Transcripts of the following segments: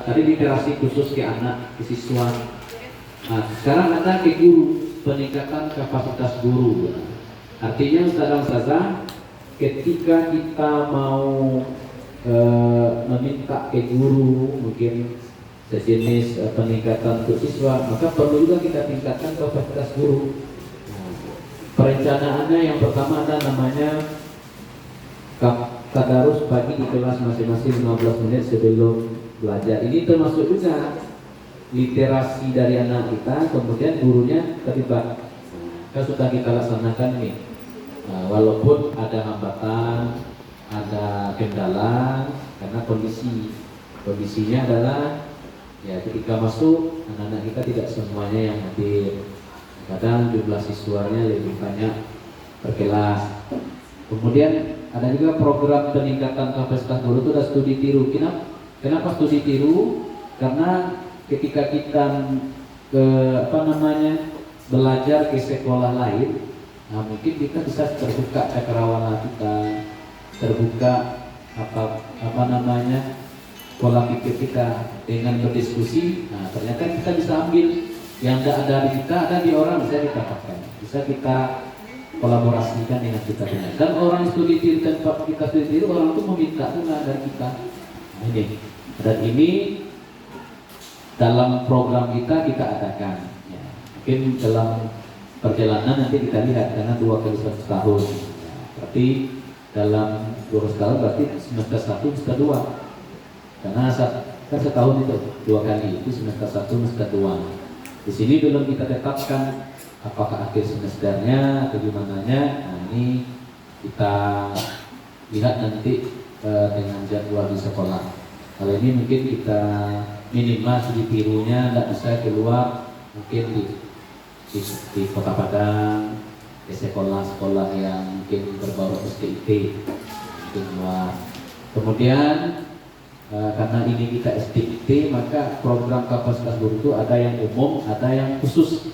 tadi literasi khusus ke anak, ke siswa. Nah, sekarang ada ke guru, peningkatan kapasitas guru. Artinya ustazah, ketika kita mau meminta ke guru mungkin sejenis peningkatan untuk siswa, maka perlu juga kita tingkatkan kapasitas guru. Perencanaannya yang pertama ada namanya tadarus pagi di kelas masing-masing 15 menit sebelum belajar. Ini termasuk juga literasi dari anak kita, kemudian gurunya terlibat. Kan sudah kita laksanakan nih. Walaupun ada hambatan, ada kendala karena kondisinya adalah ya ketika masuk anak-anak kita tidak semuanya yang hadir. Kadang jumlah siswanya lebih banyak per kelas. Kemudian ada juga program peningkatan kapasitas guru itu ada studi tiru. Kenapa studi tiru? Karena ketika kita belajar ke sekolah lain, nah mungkin kita bisa terbuka cakrawala kita, terbuka pola pikir kita dengan berdiskusi. Nah ternyata kita bisa ambil yang ada di kita, ada di orang, bisa kita pakai, bisa kita kolaborasikan dengan kita. Dan orang studi tiru, tempat kita studi tiru, orang itu meminta juga dari kita. Nah, ini dalam program kita adakan. Ya, mungkin dalam perjalanan nanti kita lihat karena 2 kali 1 tahun. Ya, berarti dalam 2 tahun berarti semester 1 semester 2. Karena kan setahun itu 2 kali, itu semester 1 semester 2. Di sini belum kita tetapkan apakah akhir semesternya atau gimananya. Nah ini kita lihat nanti dengan jadwal di sekolah. Kalau ini mungkin kita minimal studi tirunya tidak bisa keluar mungkin di Kota Padang, di sekolah-sekolah yang mungkin berbau STIT mungkin luar. Kemudian karena ini kita STIT, maka program kapasitas guru itu ada yang umum, ada yang khusus.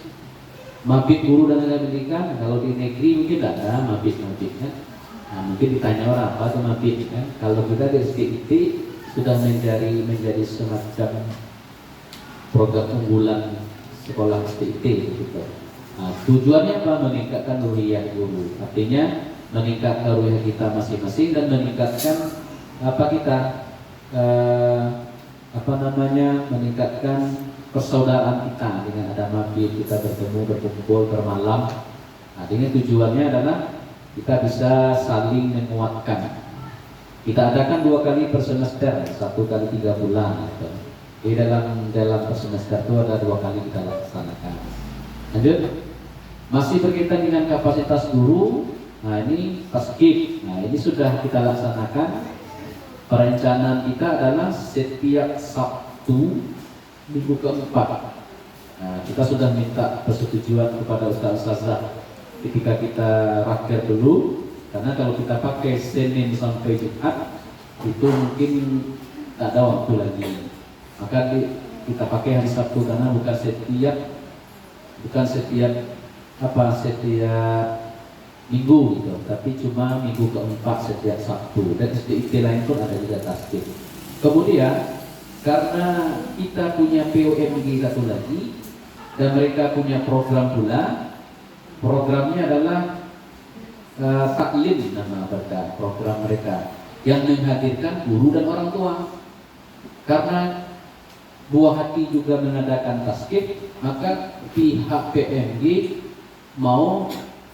Mabit guru dan tenaga pendidikan, kalau di negeri mungkin tidak ada mabit kan. Nah, mungkin ditanya orang apa itu mabit kan. Kalau kita di STIT sudah menjadi semacam program unggulan sekolah STIT gitu. Nah, tujuannya apa? Meningkatkan ruhiyah guru. Artinya meningkatkan ruhiyah kita masing-masing dan meningkatkan meningkatkan persaudaraan kita dengan ada mabit, kita berkumpul bermalam. Nah, dengan tujuannya adalah kita bisa saling menguatkan. Kita adakan 2 kali per semester, 1 kali 3 bulan. Di dalam per semester itu ada 2 kali kita laksanakan. Lanjut, masih berkaitan dengan kapasitas guru. Nah ini taskib. Nah ini sudah kita laksanakan. Perencanaan kita adalah setiap Sabtu minggu keempat. Nah, kita sudah minta persetujuan kepada Ustaz-Ustazah ketika kita rakyat dulu, karena kalau kita pakai Senin sampai Jumat itu mungkin tak ada waktu lagi. Maka kita pakai hari Sabtu karena bukan setiap minggu gitu, tapi cuma minggu keempat setiap Sabtu. Dan SDIT lain pun ada juga tasbih. Kemudian karena kita punya POMG satu lagi dan mereka punya program pula, programnya adalah taklim nama program mereka yang menghadirkan guru dan orang tua. Karena buah hati juga mengadakan tasbih, maka pihak PMG mau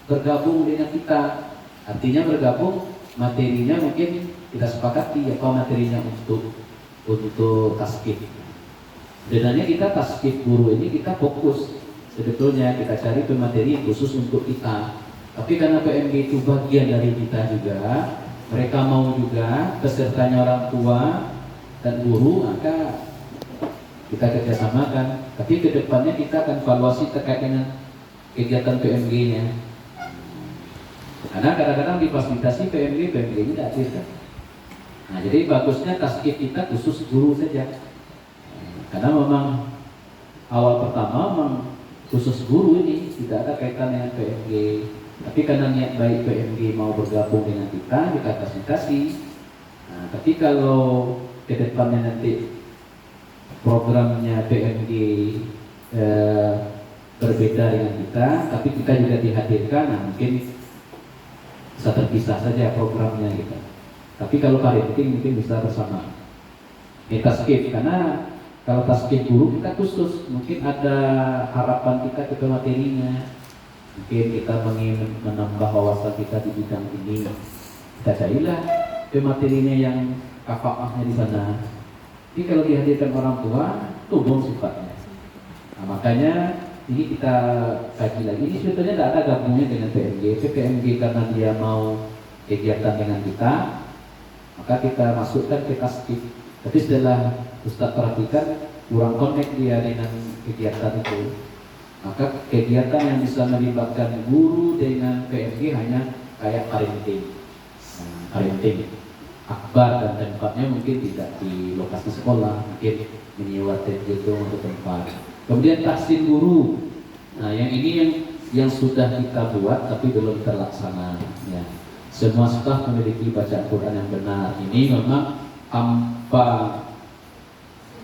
bergabung dengan kita. Artinya bergabung, materinya mungkin kita sepakati apa materinya untuk tasbih. Sebenarnya kita tasbih guru ini kita fokus, sebetulnya kita cari pemateri khusus untuk kita. Tapi karena PMG itu bagian dari kita juga, mereka mau juga pesertanya orang tua dan guru, maka kita kerjasamakan. Tapi kedepannya kita akan evaluasi terkait dengan kegiatan PMG-nya. Karena kadang-kadang difasilitasi PMG ini tidak hadir kan. Nah jadi bagusnya tasbih kita khusus guru saja. Karena memang awal pertama memang khusus guru ini tidak ada kaitan dengan PMG. Tapi karena niat baik PMG mau bergabung dengan kita fasilitasi. Nah, tapi kalau ke depannya nanti programnya PMG berbeda dengan kita, tapi kita juga dihadirkan. Nah, mungkin bisa terpisah saja programnya gitu. Tapi kalau parenting mungkin bisa bersama. Taskip, karena kalau taskip guru kita khusus, mungkin ada harapan kita ke materinya. Mungkin kita ingin menambah wawasan kita di bidang ini. Kita carilah ke materinya yang kafaahnya di sana. Jadi kalau dihadirkan orang tua, tumbuh sifatnya. Nah, makanya ini kita kaji lagi. Ini sebetulnya tidak ada gabungnya dengan PMG. PMG karena dia mau kegiatan dengan kita, maka kita masukkan ke taskip. Tapi setelah Ustaz perhatikan kurang connect dia dengan kegiatan itu, maka kegiatan yang bisa melibatkan guru dengan PMG hanya kayak parenting. Parenting akbar dan tempatnya mungkin tidak di lokasi sekolah, mungkin menyewa gitu untuk tempat. Kemudian tahsin guru. Nah, yang ini yang sudah kita buat tapi belum terlaksana. Ya. Semua staf memiliki bacaan Quran yang benar. Ini memang tanpa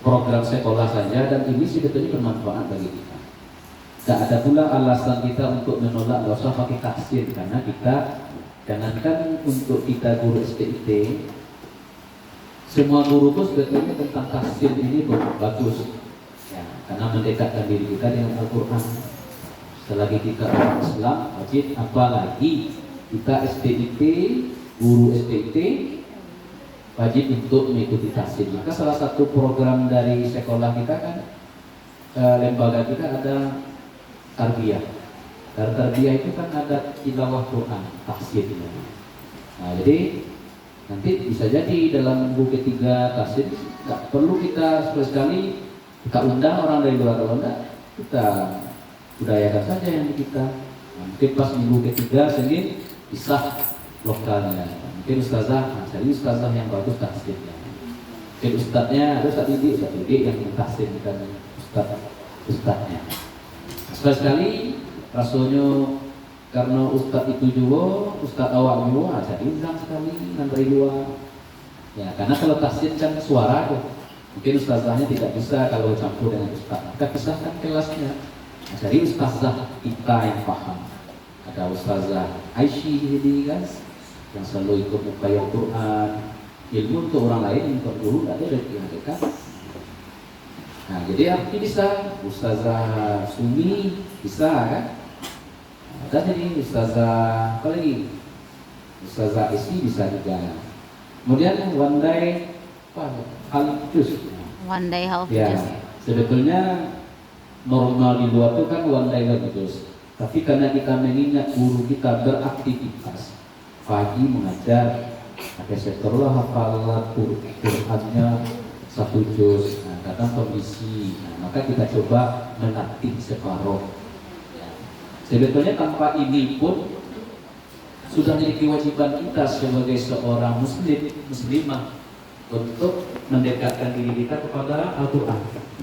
program sekolah saja, dan ini sebetulnya bermanfaat bagi kita. Tak ada pula alasan kita untuk menolak gak usah pakai tahsin, karena kita jangankan untuk kita guru STIT, semua guru pun sebetulnya tentang tahsin ini bagus ya, karena mendekatkan diri kita dengan Al-Quran. Selagi kita orang Islam wajib, apalagi kita STIT, guru STIT wajib untuk mengikuti tahsin. Maka salah satu program dari sekolah kita kan, lembaga kita ada tarbiyah. Dari tarbiyah itu kan ada tilawah Quran, tahsin. Nah, jadi nanti bisa jadi dalam minggu ketiga tahsin nggak perlu kita sekali kita undang orang dari luar, kalau enggak kita budayakan saja yang di kita. Nah, mungkin pas minggu ketiga Senin isah lokalnya. Mungkin ustazah, jadi ustazah yang bagus tahsinnya. Mungkin ustadznya ada ustaz didik yang tahsinkan ustadznya. Sekali rasanya karena ustadz itu juga, ustadz awak juga ada izan sekali dari luar. Ya, karena kalau tahsin kan suara tuh. Mungkin ustazahnya tidak bisa kalau campur dengan ustadz. Kita pisahkan kelasnya. Nah, jadi ustazah kita yang paham. Ada ustazah Aisyah jadi guys, yang selalu ikut mukayat Quran, ilmu untuk orang lain, untuk guru ada dari mereka. Nah, jadi arti bisa Ustazah Sumi bisa kan? Dan jadi Ustazah apa lagi? Ustazah Isi bisa juga. Kemudian one day Halifus. One day Halifus. Ya, sebetulnya normal di luar itu kan one day Halifus. Tapi karena kita mengingat guru kita beraktivitas, pagi mengajar, ada setelah hafalan Qurannya 1 juz, nah, kadang kondisi, nah, maka kita coba melatih separuh. Sebetulnya tanpa ini pun sudah jadi kewajiban kita sebagai seorang muslimah untuk mendekatkan diri kita kepada Al-Quran.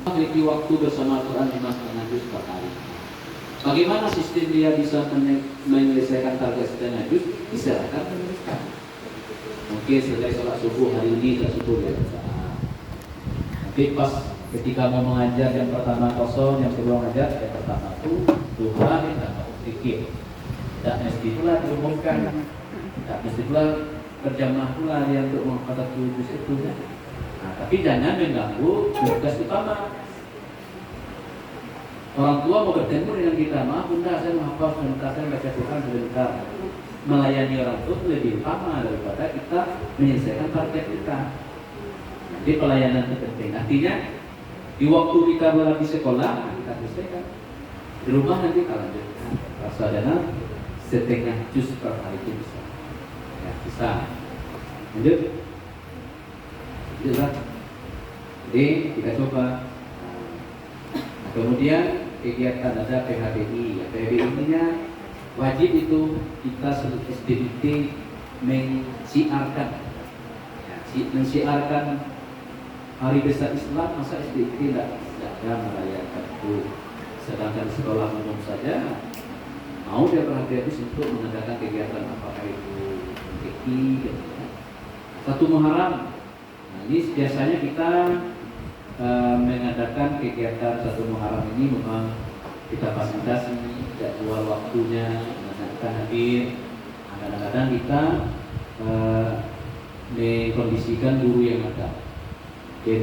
Memiliki waktu bersama Al-Quran 5,5 juz per hari. Bagaimana sistem dia bisa menyelesaikan target setengah juz? Diserahkan meneruskan. Mungkin selesai sholat subuh hari ini, sholat subuh ya. Tapi pas ketika mau mengajar yang pertama kosong, yang kedua mengajar, yang pertama itu duha dan fikir. Tidak mesti pula diumumkan, tidak mesti pula berjamaah pula yang untuk mengangkat juz itu. Nah, tapi jangan mengganggu tugas utama. Orang tua mau bertemu dengan kita, maaf bunda saya menghafal sebentar, saya baca Quran sebentar. Melayani orang tua itu lebih utama daripada kita menyelesaikan target kita. Jadi pelayanan itu penting. Artinya di waktu kita berada di sekolah, kita selesaikan. Di rumah nanti kita lanjutkan. Rasa dana setengah juz per hari itu bisa. Ya, bisa. Lanjut. Jelas. Jadi kita coba. Nah, kemudian kegiatan ada PHBI. PHBI-nya wajib itu kita sebagai SDIT mensiarkan, mensiarkan hari besar Islam. Masa SDIT tidak merayakan itu, sedangkan sekolah umum saja mau dia perhatian untuk mengadakan kegiatan apakah itu PKI, 1 Muharram. Nah, ini biasanya kita mengadakan kegiatan 1 Muharram ini memang kita fasilitasi jadwal waktunya, anak-anak hadir. Kadang-kadang kita mengkondisikan guru yang ada, mungkin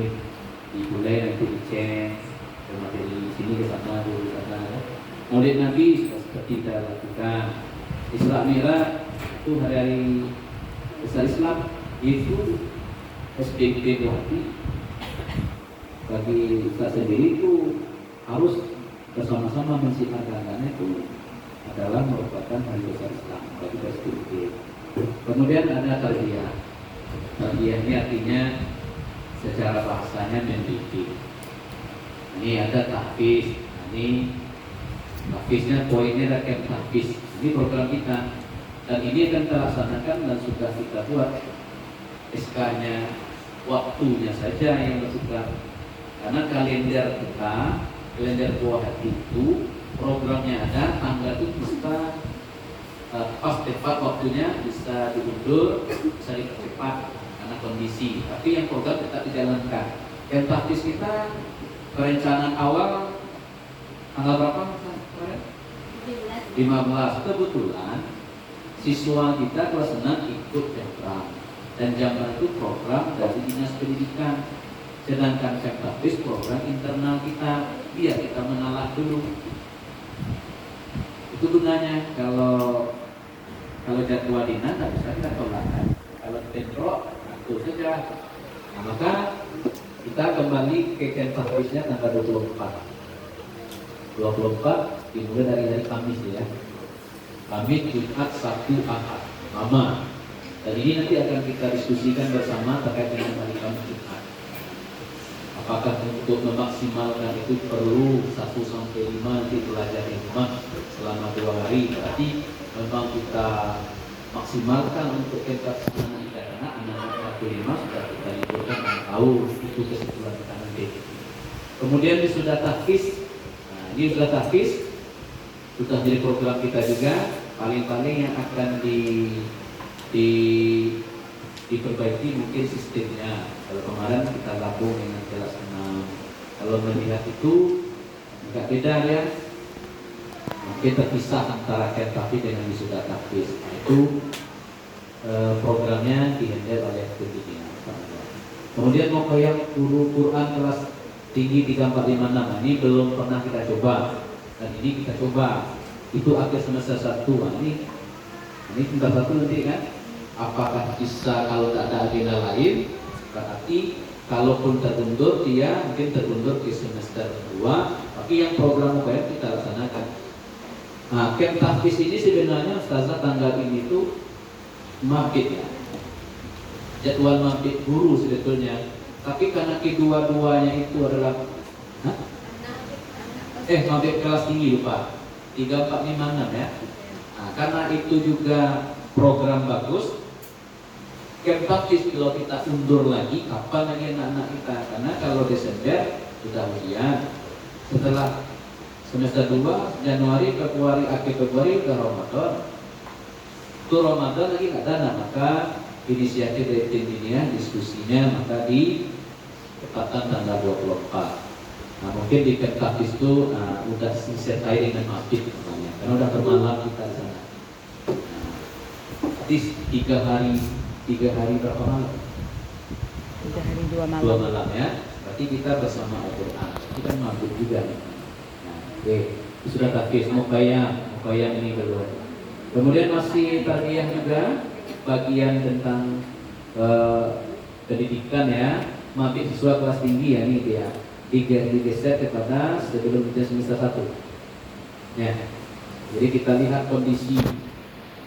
dimulai nanti dicek materi sini ke sana, dulu ke sana. Maulid Nabi seperti kita lakukan. Isra Mi'raj itu hari-hari besar Islam, itu SPP hati bagi kita sendiri itu harus bersama-sama mensiarkan, karena itu adalah merupakan hari besar Islam bagi kita SPP. Kemudian ada tarbiyah. Tarbiyah ini artinya secara bahasanya mendidik. Ini ada tahfiz. Ini tahfiznya, poinnya ada camp tahfiz. Ini program kita, dan ini akan kita laksanakan dan sudah kita buat SK-nya, waktunya saja yang bertukar. Karena kalender kita, kalender buah hati itu programnya ada, tanggal itu bisa pas tepat waktunya, bisa diundur, bisa dipercepat karena kondisi. Tapi yang program tetap dijalankan. Yang taktis kita perencanaan awal tanggal berapa kemarin? 15. Kebetulan siswa kita kelas 6 ikut program, dan Jamban itu program dari Dinas Pendidikan. Sedangkan taktis program internal kita, biar kita mengalah dulu. Itu gunanya. Kalau jadwal dinas tak bisa kita tolakkan. Kalau bentrok, atur saja. Nah, maka kita kembali ke taktisnya tanggal 24 dimulai dari hari Kamis ya. Kamis, Jumat, Sabtu, Ahad, Mama. Dan ini nanti akan kita diskusikan bersama terkait dengan hari Kamis, Jumat. Apakah untuk memaksimalkan itu perlu 1-5 nanti belajar di rumah selama 2 hari. Berarti memang kita maksimalkan untuk pentas anak kita, karena anak-anak 5 sudah kita liburkan 6 tahun. Itu kesimpulan kita nanti. Kemudian sudah tahfiz. Nah, ini sudah tahfiz, sudah jadi program kita juga. Paling-paling yang akan diperbaiki mungkin sistemnya. Kalau kemarin kita gabung dengan kelas 6, kalau melihat itu agak beda ya, mungkin terpisah antara tapi dengan wisuda tahfiz. Nah, itu programnya dihandle oleh pendidikan. Kemudian mau kayak guru Quran kelas tinggi 3456, ini belum pernah kita coba, dan ini kita coba. Itu akhir semester 1. Ini semester 1 nanti kan. Apakah bisa, kalau tak ada agenda lain, berarti kalaupun terundur, dia mungkin terundur ke semester 2. Tapi yang program UKM kita laksanakan. Nah, camp tahfiz ini sebenarnya Ustazah tanggal ini tuh mabit ya, jadwal mabit guru sebetulnya. Tapi karena kedua-duanya itu adalah mabit kelas tinggi, lupa 3, 4, 5, 6 ya. Nah, karena itu juga program bagus, camp tahfiz kalau kita undur lagi, kapan lagi anak-anak kita? Karena kalau Desember sudah ujian, setelah semester 2, Januari, Februari, akhir Februari udah Ramadan. Itu Ramadan lagi nggak ada, maka inisiatif dari tim ini ya, diskusinya maka di tepatan tanggal 24. Nah, mungkin di camp tahfiz itu udah disertai dengan mabit namanya, karena udah bermalam kita di sana. Nah, 3 hari berapa malam? 3 hari 2 malam. 2 malam ya. Berarti kita bersama Al-Quran. Kita mabit juga nih. Nah, oke, sudah tahfiz, mukayam ini belum. Kemudian masih tarbiyah juga, bagian tentang pendidikan ya, mabit siswa kelas tinggi ya, ini dia digeser kepada sebelum semester 1 ya. Jadi kita lihat kondisi,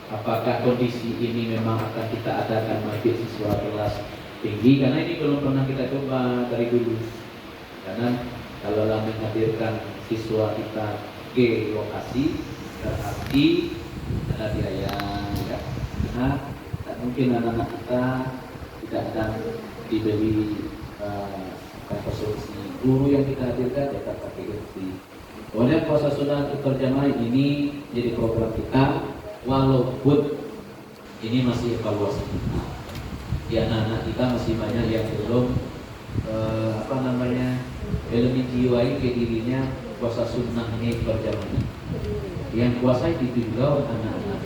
apakah kondisi ini memang akan kita adakan mabit siswa kelas tinggi, karena ini belum pernah kita coba dari dulu. Karena kalau menghadirkan siswa kita ke lokasi berarti ada biaya ya. Nah, tak mungkin anak-anak kita tidak akan diberi konsumsi. Guru yang kita hadirkan dapat pakai kursi. Kemudian puasa sunnah terjemaah ini jadi program kita, walaupun ini masih evaluasi kita. Ya, anak-anak kita masih banyak yang belum apa namanya, elemen jiwai ke dirinya puasa sunnahnya berjamaah. Yang puasa itu juga anak-anak.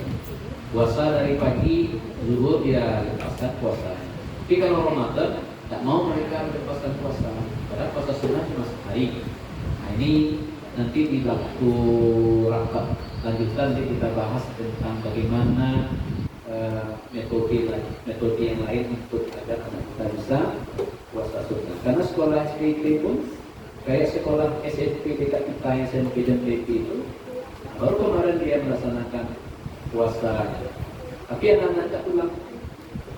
Puasa dari pagi zuhur dia lepaskan puasa. Tapi kalau Ramadan tak mau mereka melepaskan puasa. Padahal puasa sunnah cuma sehari. Nah ini nanti di waktu rapat lanjutan nanti kita bahas tentang bagaimana metode yang lain untuk agar anak kita bisa puasa sunnah. Karena sekolah SPP pun kayak sekolah SMP dekat kita yang SMP dan PP itu baru kemarin dia melaksanakan puasa. Tapi anak-anak tak pulang.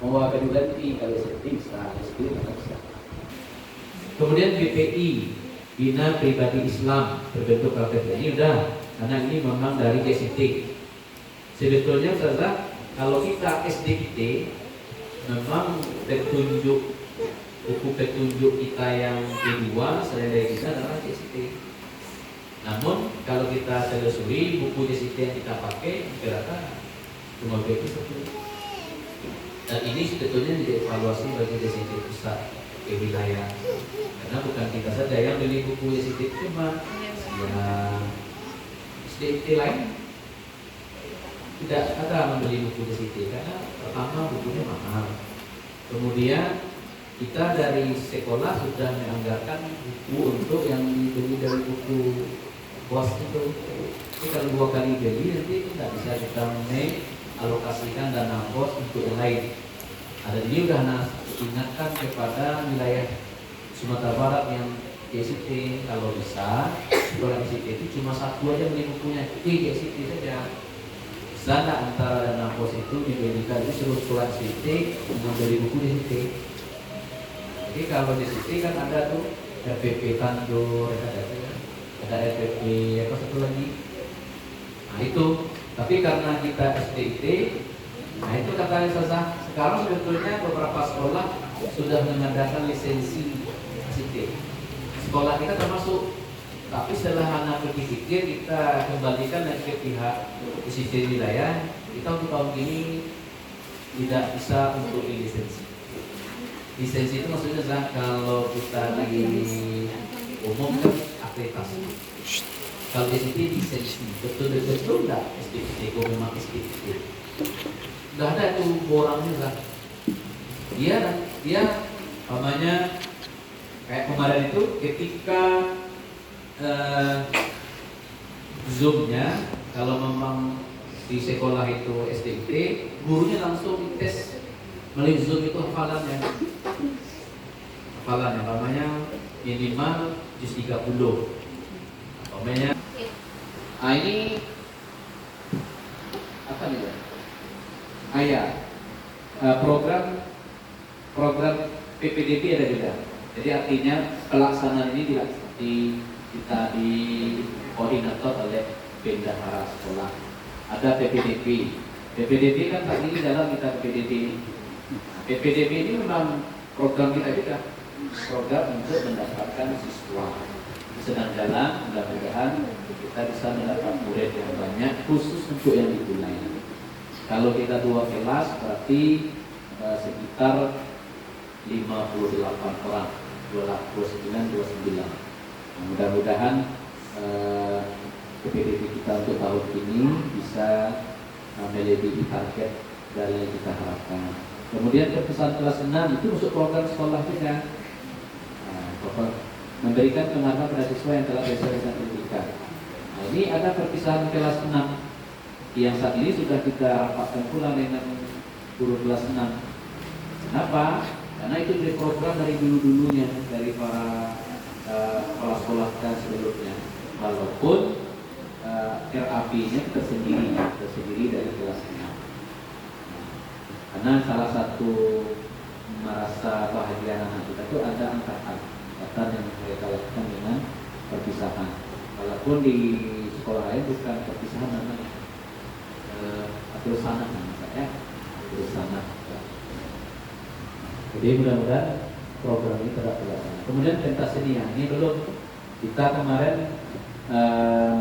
Mau akan diganti kalau SMP bisa, SD tak bisa. Kemudian BPI, Bina Pribadi Islam, berbentuk KTP ini udah, karena ini memang dari JCT. Sebetulnya saja kalau kita SDIT memang petunjuk buku petunjuk kita yang kedua selain dari kita adalah JCT. Namun kalau kita telusuri buku JCT yang kita pakai kira-kira cuma BPI satu. Dan ini sebetulnya dievaluasi bagi JCT pusat ke wilayah. Karena bukan kita saja yang beli buku JCT, cuma ya SDIT lain tidak ada membeli buku JCT karena pertama bukunya mahal. Kemudian kita dari sekolah sudah menganggarkan buku untuk yang dibeli dari buku bos itu. Jadi kalau 2 kali beli nanti tidak bisa kita mengalokasikan dana bos untuk yang lain. Ada ini sudah ingatkan kepada wilayah Sumatera Barat yang JCT, kalau bisa sekolah JCT itu cuma satu aja beli bukunya, itu JCT saja. Sana antara dana bos itu diberikan itu seluruh sekolah JCT membeli buku JCT. Jadi kalau JCT kan ada tuh RPP Tandur, ada RPP apa satu lagi. Nah itu, tapi karena kita SDIT, nah itu katanya saja. Sekarang sebetulnya beberapa sekolah sudah mengadakan lisensi JCT. Sekolah kita termasuk, tapi setelah anak berpikir kita kembalikan lagi ke pihak JCT wilayah. Kita untuk tahun ini tidak bisa untuk lisensi. Lisensi itu maksudnya adalah kalau kita di umum kan akreditasi. Kalau di sini lisensi betul-betul enggak SDIT, kok memang SDIT. Enggak ada itu borangnya lah. Dia namanya kayak kemarin itu ketika Zoom-nya kalau memang di sekolah itu SDIT, gurunya langsung dites melalui Zoom itu hafalannya namanya minimal juz 30 namanya. Nah ini apa nih ya? Program PPDB ada juga. Jadi artinya pelaksanaan ini kita di koordinator oleh bendahara sekolah. Ada PPDB. PPDB kan tadi ini dalam kita PPDB. PPDB ini memang program kita juga, program untuk mendapatkan siswa. Sedang jalan, mudah-mudahan kita bisa mendapat murid yang banyak, khusus untuk yang dimulai. Kalau kita 2 kelas berarti sekitar 58 orang, 29. Mudah-mudahan PPDB kita untuk tahun ini bisa melebihi target dari yang kita harapkan. Kemudian perpisahan kelas 6 itu masuk program sekolah juga, memberikan penghargaan pada siswa yang telah selesai pendidikan. Nah, ini ada perpisahan kelas 6 yang saat ini sudah kita rapatkan pula dengan guru kelas 6. Kenapa? Karena itu dari program dari dulu-dulunya dari para sekolah-sekolah kita sebelumnya. Walaupun RAP-nya tersendiri dari kelas 6. Karena salah satu merasa bahagia anak kita itu ada angkatan yang mereka lakukan dengan perpisahan. Walaupun di sekolah lain bukan perpisahan namanya, akhirusana namanya, akhirusana. Jadi mudah-mudahan program ini tetap terlaksana. Kemudian pentas seni ini belum, kita kemarin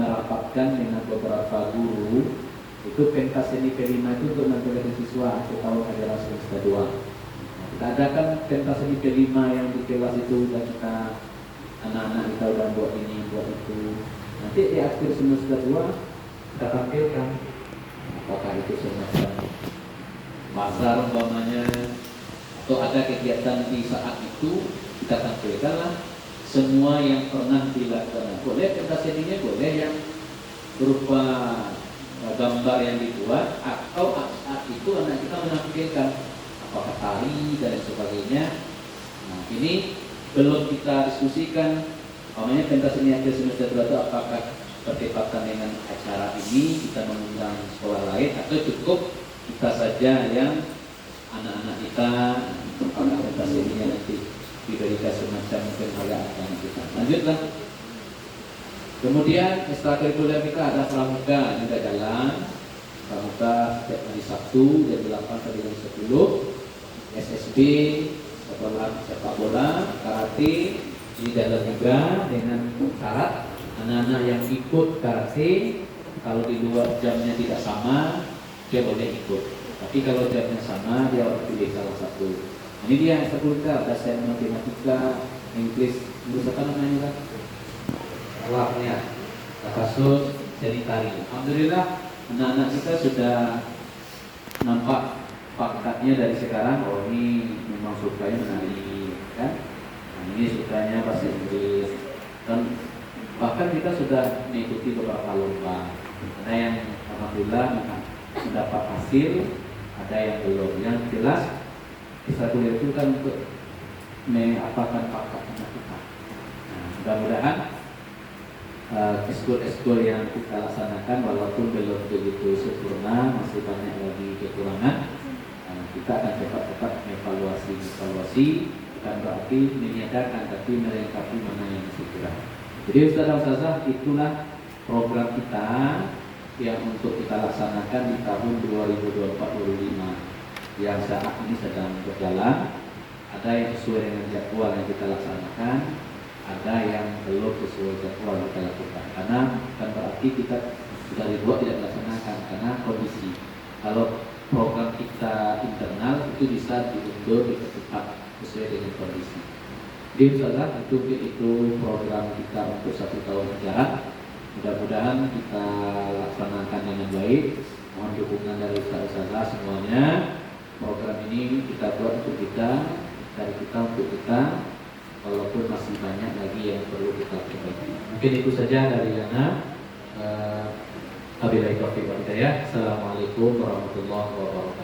merapatkan dengan beberapa guru. Itu pentas seni kelima itu untuk memperoleh siswa untuk tahun ajaran semester 2. Nah, Kita adakan pentas seni kelima yang di kelas itu, dan kita anak-anak kita udah buat ini, buat itu. Nanti di akhir semester 2 kita tampilkan apakah itu semacam pasar umpamanya, atau ada kegiatan di saat itu, kita tampilkanlah semua yang pernah dilakukan. Boleh pentas seninya, boleh yang berupa gambar yang dibuat, atau saat itu anak kita menampilkan apakah tari dan sebagainya. Nah, ini belum kita diskusikan. Namanya pentas seni akhir semester 2 itu apakah bertepatan dengan acara ini, kita mengundang sekolah lain, atau cukup kita saja yang anak-anak kita apakah pentas seninya nanti diberikan semacam penghargaan kita. Lanjutlah. Kemudian ekstrakurikuler kita ada pramuka, juga jalan. Pramuka setiap hari Sabtu jam 8 sampai jam 10. SSB, sepak bola, karate, di dalam juga dengan syarat anak-anak yang ikut karate kalau di luar jamnya tidak sama dia boleh ikut. Tapi kalau jamnya sama dia harus pilih salah satu. Ini dia ekstrakurikuler, ada sains matematika, Inggris, apa namanya kan? Warnanya, kasus, jadi tari. Alhamdulillah anak-anak kita sudah nampak faktanya dari sekarang. Oh, ini memang sukanya menari, kan? Nah, ini sukanya bahasa Inggris, dan bahkan kita sudah mengikuti beberapa lomba. Ada yang alhamdulillah mendapat hasil, ada yang belum. Yang jelas ekstrakurikuler itu kan untuk mengapakan bakat anak kita. Nah, mudah-mudahan eskul yang kita laksanakan walaupun belum begitu sempurna, masih banyak lagi kekurangan. Kita akan cepat-cepat evaluasi, bukan berarti meniadakan, tapi melengkapi mana yang masih kurang. Jadi Ustazah, itulah program kita yang untuk kita laksanakan di tahun 2024-2025 yang saat ini sedang berjalan. Ada yang sesuai dengan jadwal yang kita laksanakan, ada yang belum sesuai jadwal yang kita lakukan. Karena bukan berarti kita sudah dibuat tidak dilaksanakan, karena kondisi. Kalau program kita internal itu bisa diundur, dipercepat sesuai dengan kondisi. Jadi Ustazah, itu program kita untuk 1 tahun ajaran. Mudah-mudahan kita laksanakan dengan baik. Mohon dukungan dari Ustazah semuanya. Program ini kita buat untuk kita, dari kita untuk kita, walaupun masih banyak lagi yang perlu kita perbaiki. Mungkin itu saja dari Yana. Wabillahi taufiq wal hidayah. Assalamualaikum warahmatullahi wabarakatuh.